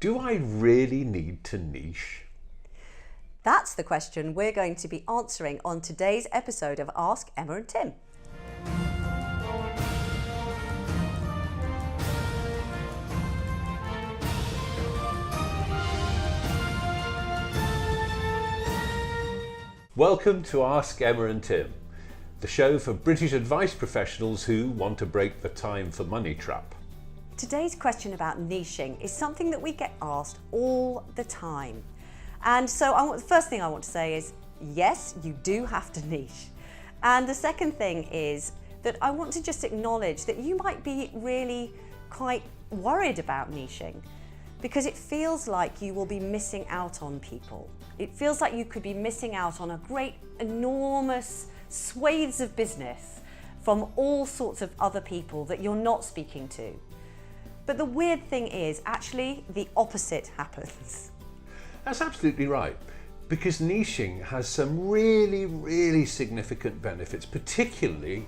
Do I really need to niche? That's the question we're going to be answering on today's episode of Ask Emma and Tim. Welcome to Ask Emma and Tim, the show for British advice professionals who want to break the time for money trap. Today's question about niching is something that we get asked all the time. And so the first thing I want to say is, yes, you do have to niche. And the second thing is that I want to just acknowledge that you might be really quite worried about niching because it feels like you will be missing out on people. It feels like you could be missing out on a great, enormous swathes of business from all sorts of other people that you're not speaking to. But the weird thing is, actually, the opposite happens. That's absolutely right, because niching has some really significant benefits, particularly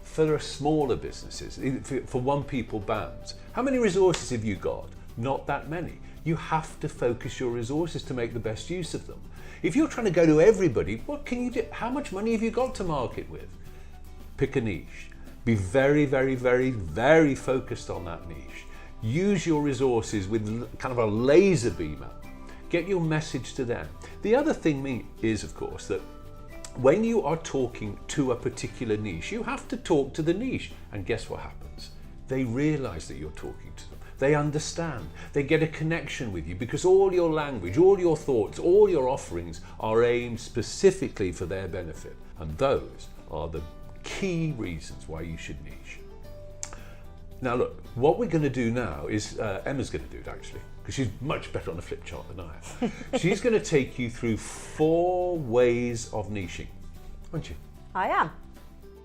for smaller businesses, for one-people bands. How many resources have you got? Not that many. You have to focus your resources to make the best use of them. If you're trying to go to everybody, what can you do? How much money have you got to market with? Pick a niche. Be very focused on that niche. Use your resources with kind of a laser beamer. Get your message to them. The other thing is, of course, that when you are talking to a particular niche, you have to talk to the niche. And guess what happens? They realize that you're talking to them. They understand. They get a connection with you because all your language, all your thoughts, all your offerings are aimed specifically for their benefit. And those are the key reasons why you should niche. Now look, what we're going to do now is, Emma's going to do it actually, because she's much better on a flip chart than I am. She's going to take you through 4 ways of niching, aren't you? I am.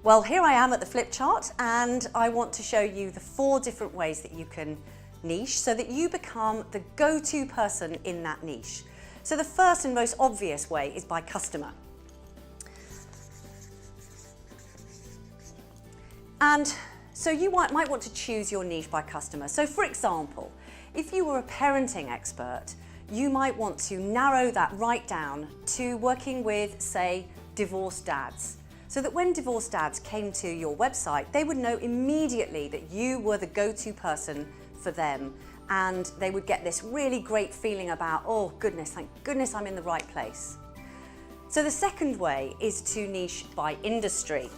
Well, here I am at the flip chart, and I want to show you the 4 different ways that you can niche so that you become the go-to person in that niche. So the first and most obvious way is by customer. And so you might want to choose your niche by customer. So for example, if you were a parenting expert, you might want to narrow that right down to working with, say, divorced dads. So that when divorced dads came to your website, they would know immediately that you were the go-to person for them, and they would get this really great feeling about, oh goodness, thank goodness I'm in the right place. So the second way is to niche by industry.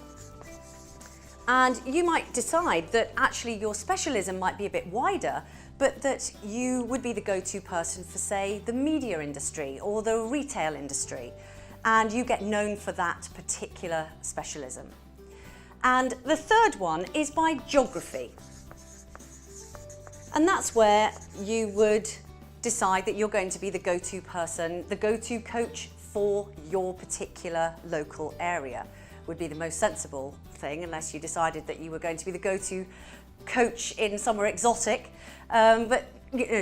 And you might decide that actually your specialism might be a bit wider, but that you would be the go-to person for, say, the media industry or the retail industry, and you get known for that particular specialism. And the third one is by geography. And that's where you would decide that you're going to be the go-to person, the go-to coach for your particular local area. Would be the most sensible thing, unless you decided that you were going to be the go-to coach in somewhere exotic. But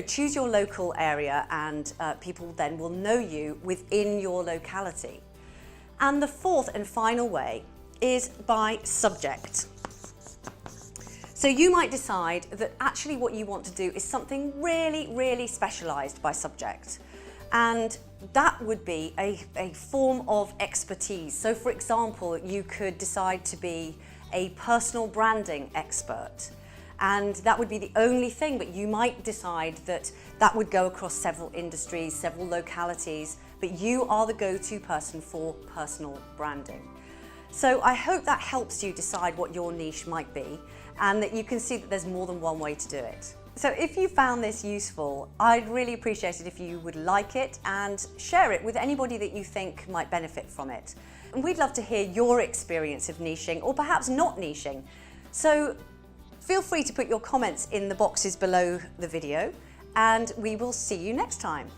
choose your local area, and people then will know you within your locality. And the fourth and final way is by subject. So you might decide that actually what you want to do is something really specialised by subject. And that would be a form of expertise. So for example, you could decide to be a personal branding expert. And that would be the only thing, but you might decide that that would go across several industries, several localities, but you are the go-to person for personal branding. So I hope that helps you decide what your niche might be, and that you can see that there's more than one way to do it. So if you found this useful, I'd really appreciate it if you would like it and share it with anybody that you think might benefit from it. And we'd love to hear your experience of niching, or perhaps not niching. So feel free to put your comments in the boxes below the video, and we will see you next time.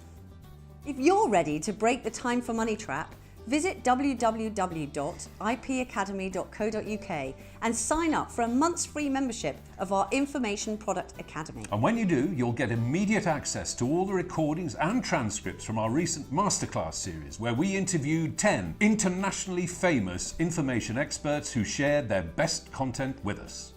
If you're ready to break the time for money trap, visit www.ipacademy.co.uk and sign up for a month's free membership of our Information Product Academy. And when you do, you'll get immediate access to all the recordings and transcripts from our recent masterclass series, where we interviewed 10 internationally famous information experts who shared their best content with us.